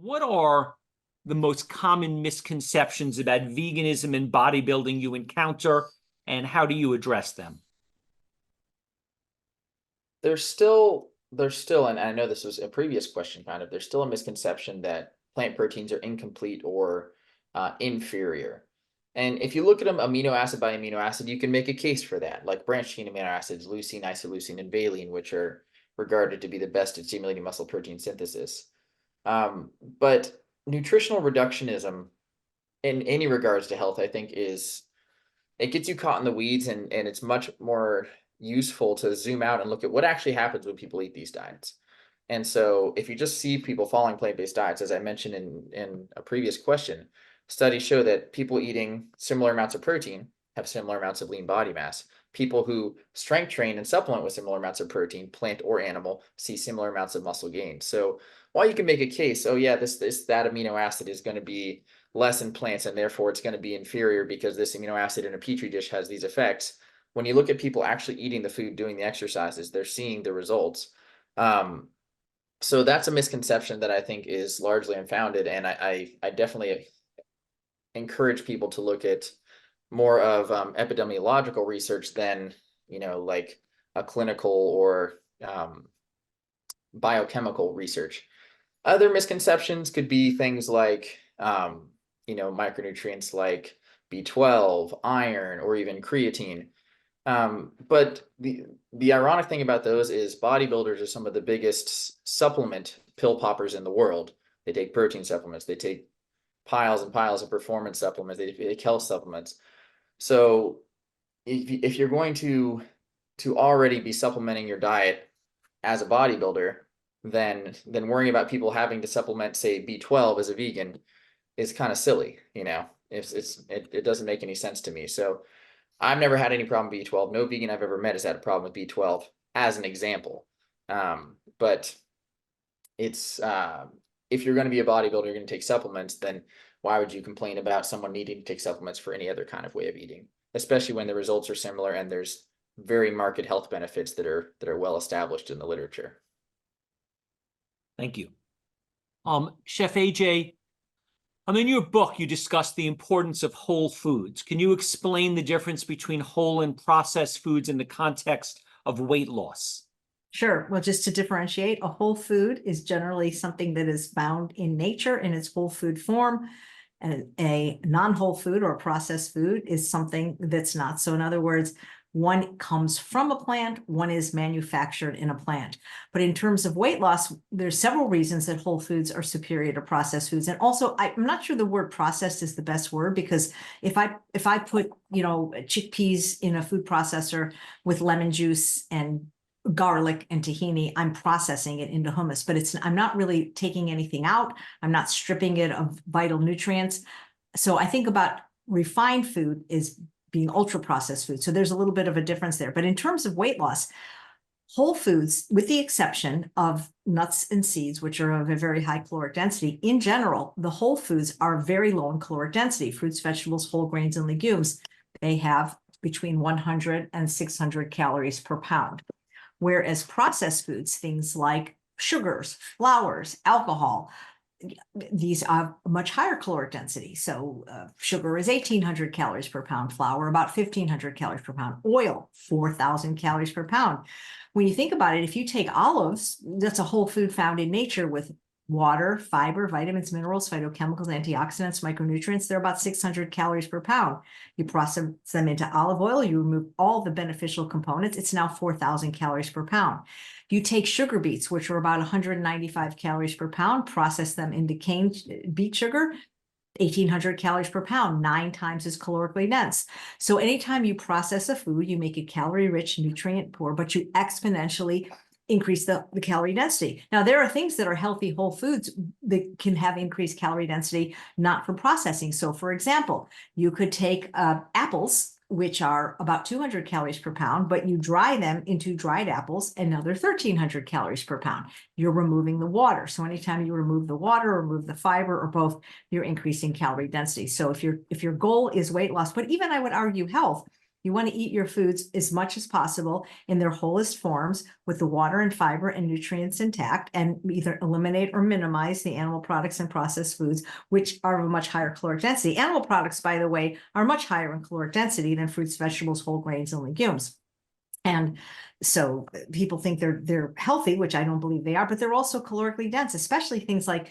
What are the most common misconceptions about veganism and bodybuilding you encounter, and how do you address them? There's still, and I know this was a previous question, kind of, there's still a misconception that plant proteins are incomplete or inferior. And if you look at them amino acid by amino acid, you can make a case for that, like branched chain amino acids, leucine, isoleucine, and valine, which are regarded to be the best at stimulating muscle protein synthesis. But nutritional reductionism in any regards to health, I think, it gets you caught in the weeds, and it's much more useful to zoom out and look at what actually happens when people eat these diets. And so if you just see people following plant-based diets, as I mentioned in a previous question, studies show that people eating similar amounts of protein have similar amounts of lean body mass. People who strength train and supplement with similar amounts of protein, plant or animal, see similar amounts of muscle gain. So while you can make a case, oh yeah, that amino acid is going to be less in plants and therefore it's going to be inferior because this amino acid in a petri dish has these effects. When you look at people actually eating the food, doing the exercises, they're seeing the results. So that's a misconception that I think is largely unfounded, and I definitely encourage people to look at more of epidemiological research than like a clinical or biochemical research. Other misconceptions could be things like micronutrients like B12, iron, or even creatine. But the ironic thing about those is bodybuilders are some of the biggest supplement pill poppers in the world. They take protein supplements, they take piles and piles of performance supplements, they take health supplements. So if you're going to already be supplementing your diet as a bodybuilder, then worrying about people having to supplement, say, B12 as a vegan is kind of silly. It doesn't make any sense to me. So I've never had any problem with B12. No vegan I've ever met has had a problem with B12, as an example. But it's if you're going to be a bodybuilder, you're going to take supplements, then why would you complain about someone needing to take supplements for any other kind of way of eating, especially when the results are similar and there's very marked health benefits that are well established in the literature. Thank you. Chef AJ, in your book, you discuss the importance of whole foods. Can you explain the difference between whole and processed foods in the context of weight loss? Sure. Well, just to differentiate, a whole food is generally something that is found in nature in its whole food form. And a non-whole food or processed food is something that's not. So in other words, one comes from a plant, one is manufactured in a plant. But in terms of weight loss, there's several reasons that whole foods are superior to processed foods. And also, I'm not sure the word processed is the best word, because if I put, chickpeas in a food processor with lemon juice and garlic and tahini, I'm processing it into hummus, but I'm not really taking anything out. I'm not stripping it of vital nutrients. So I think about refined food is being ultra processed food. So there's a little bit of a difference there. But in terms of weight loss, whole foods, with the exception of nuts and seeds, which are of a very high caloric density, in general, the whole foods are very low in caloric density. Fruits, vegetables, whole grains, and legumes, they have between 100 and 600 calories per pound. Whereas processed foods, things like sugars, flours, alcohol, these are much higher caloric density. So sugar is 1,800 calories per pound, flour about 1,500 calories per pound, oil 4,000 calories per pound. When you think about it, if you take olives, that's a whole food found in nature with water, fiber, vitamins, minerals, phytochemicals, antioxidants, micronutrients. They're about 600 calories per pound. You process them into olive oil, you remove all the beneficial components, it's now 4,000 calories per pound. You take sugar beets, which are about 195 calories per pound, process them into cane beet sugar, 1,800 calories per pound, 9 times as calorically dense. So anytime you process a food, you make it calorie rich, nutrient poor, but you exponentially increase the calorie density. Now, there are things that are healthy whole foods that can have increased calorie density, not from processing. So for example, you could take apples, which are about 200 calories per pound, but you dry them into dried apples, and now they're 1,300 calories per pound. You're removing the water. So anytime you remove the water, or remove the fiber, or both, you're increasing calorie density. So if your goal is weight loss, but even I would argue health, You want to eat your foods as much as possible in their wholest forms with the water and fiber and nutrients intact, and either eliminate or minimize the animal products and processed foods, which are of a much higher caloric density. Animal products, by the way, are much higher in caloric density than fruits, vegetables, whole grains, and legumes. And so people think they're healthy, which I don't believe they are, but they're also calorically dense, especially things like,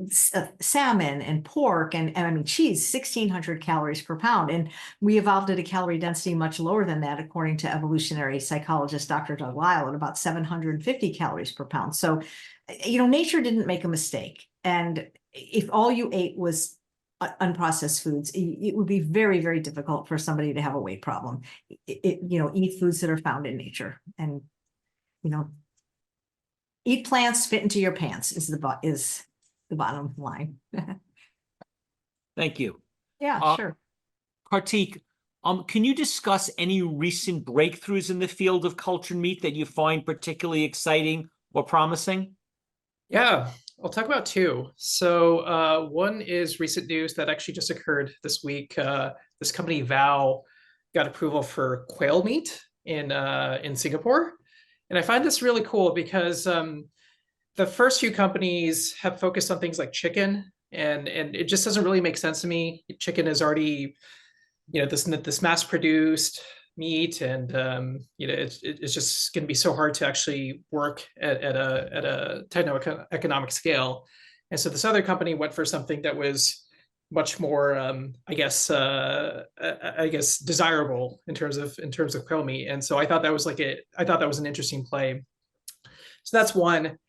salmon and pork and I mean, cheese, 1,600 calories per pound. And we evolved at a calorie density much lower than that, according to evolutionary psychologist, Dr. Doug Lisle, at about 750 calories per pound. So, nature didn't make a mistake. And if all you ate was unprocessed foods, it would be very, very difficult for somebody to have a weight problem. Eat foods that are found in nature, and eat plants, fit into your pants is the bottom line. Thank you. Yeah, sure. Karthik, can you discuss any recent breakthroughs in the field of cultured meat that you find particularly exciting or promising? Yeah, I'll talk about two. So one is recent news that actually just occurred this week. This company Vow got approval for quail meat in Singapore. And I find this really cool because the first few companies have focused on things like chicken, and it just doesn't really make sense to me. Chicken is already, this mass-produced meat, and it's just going to be so hard to actually work at a techno-economic scale. And so this other company went for something that was much more, I guess, desirable in terms of quail meat. And so I thought that was an interesting play. So that's one.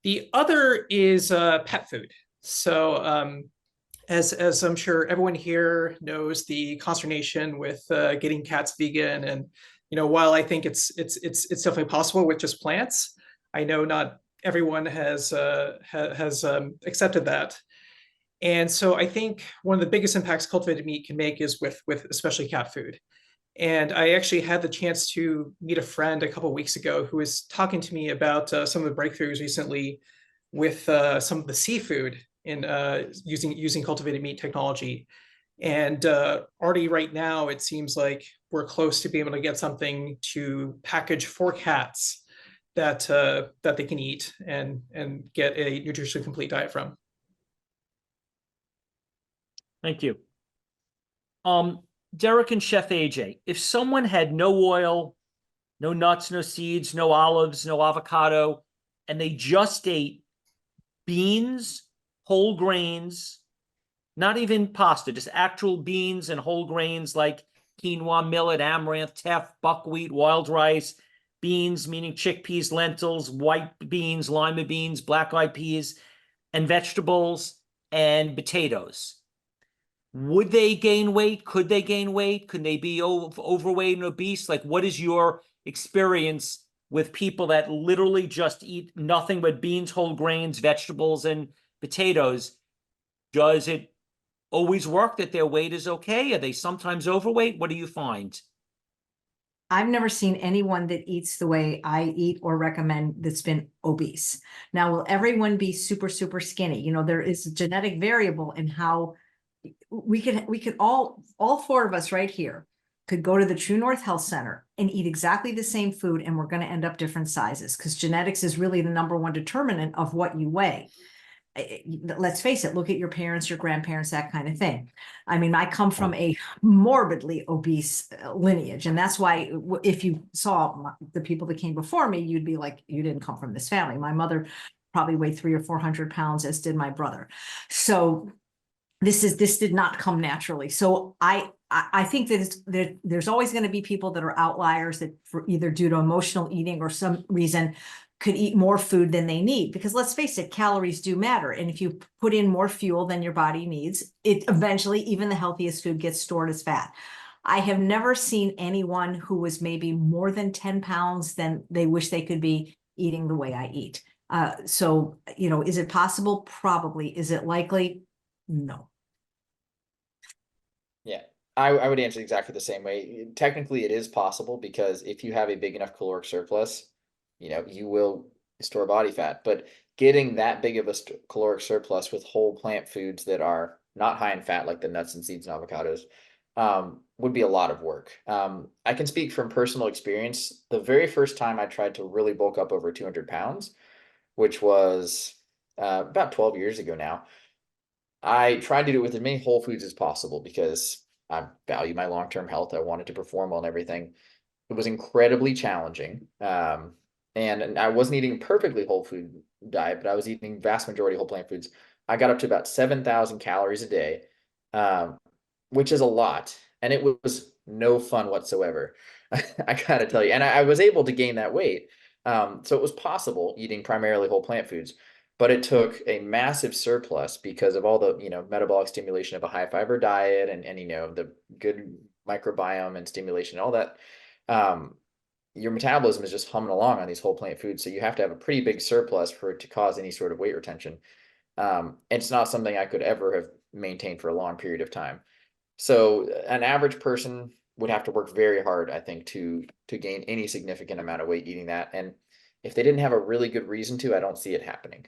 The other is pet food. So as I'm sure everyone here knows, the consternation with getting cats vegan, and while I think it's definitely possible with just plants, I know not everyone has accepted that. And so I think one of the biggest impacts cultivated meat can make is with especially cat food. And I actually had the chance to meet a friend a couple of weeks ago who was talking to me about some of the breakthroughs recently with some of the seafood in using cultivated meat technology. And already right now, it seems like we're close to being able to get something to package for cats that they can eat and get a nutritionally complete diet from. Thank you. Derek and Chef AJ, if someone had no oil, no nuts, no seeds, no olives, no avocado, and they just ate beans, whole grains, not even pasta, just actual beans and whole grains like quinoa, millet, amaranth, teff, buckwheat, wild rice, beans, meaning chickpeas, lentils, white beans, lima beans, black-eyed peas, and vegetables and potatoes. Would they gain weight? Could they gain weight? Could they be overweight and obese? Like, what is your experience with people that literally just eat nothing but beans, whole grains, vegetables, and potatoes? Does it always work that their weight is okay? Are they sometimes overweight? What do you find? I've never seen anyone that eats the way I eat or recommend that's been obese. Now, will everyone be super, super skinny? There is a genetic variable in how we could all four of us right here could go to the True North Health Center and eat exactly the same food, and we're going to end up different sizes, because genetics is really the number one determinant of what you weigh. Let's face it, look at your parents, your grandparents, that kind of thing. I mean, I come from a morbidly obese lineage, and that's why if you saw the people that came before me, you'd be like, you didn't come from this family. My mother probably weighed 300 or 400 pounds, as did my brother. So this did not come naturally. So I think that there's always going to be people that are outliers that, for either due to emotional eating or some reason, could eat more food than they need, because let's face it, calories do matter. And if you put in more fuel than your body needs, it eventually, even the healthiest food gets stored as fat. I have never seen anyone who was maybe more than 10 pounds than they wish they could be eating the way I eat. So, is it possible? Probably. Is it likely? No. Yeah, I would answer exactly the same way. Technically, it is possible, because if you have a big enough caloric surplus, you will store body fat. But getting that big of a caloric surplus with whole plant foods that are not high in fat, like the nuts and seeds and avocados, would be a lot of work. I can speak from personal experience. The very first time I tried to really bulk up over 200 pounds, which was about 12 years ago now, I tried to do it with as many whole foods as possible because I value my long-term health. I wanted to perform well and everything. It was incredibly challenging. And I wasn't eating a perfectly whole food diet, but I was eating vast majority whole plant foods. I got up to about 7,000 calories a day, um, which is a lot. And it was no fun whatsoever. I gotta tell you. And I was able to gain that weight. So it was possible eating primarily whole plant foods, but it took a massive surplus because of all the, metabolic stimulation of a high fiber diet and the good microbiome and stimulation, all that. Your metabolism is just humming along on these whole plant foods. So you have to have a pretty big surplus for it to cause any sort of weight retention. It's not something I could ever have maintained for a long period of time. So an average person would have to work very hard, I think, to gain any significant amount of weight eating that. And if they didn't have a really good reason to, I don't see it happening.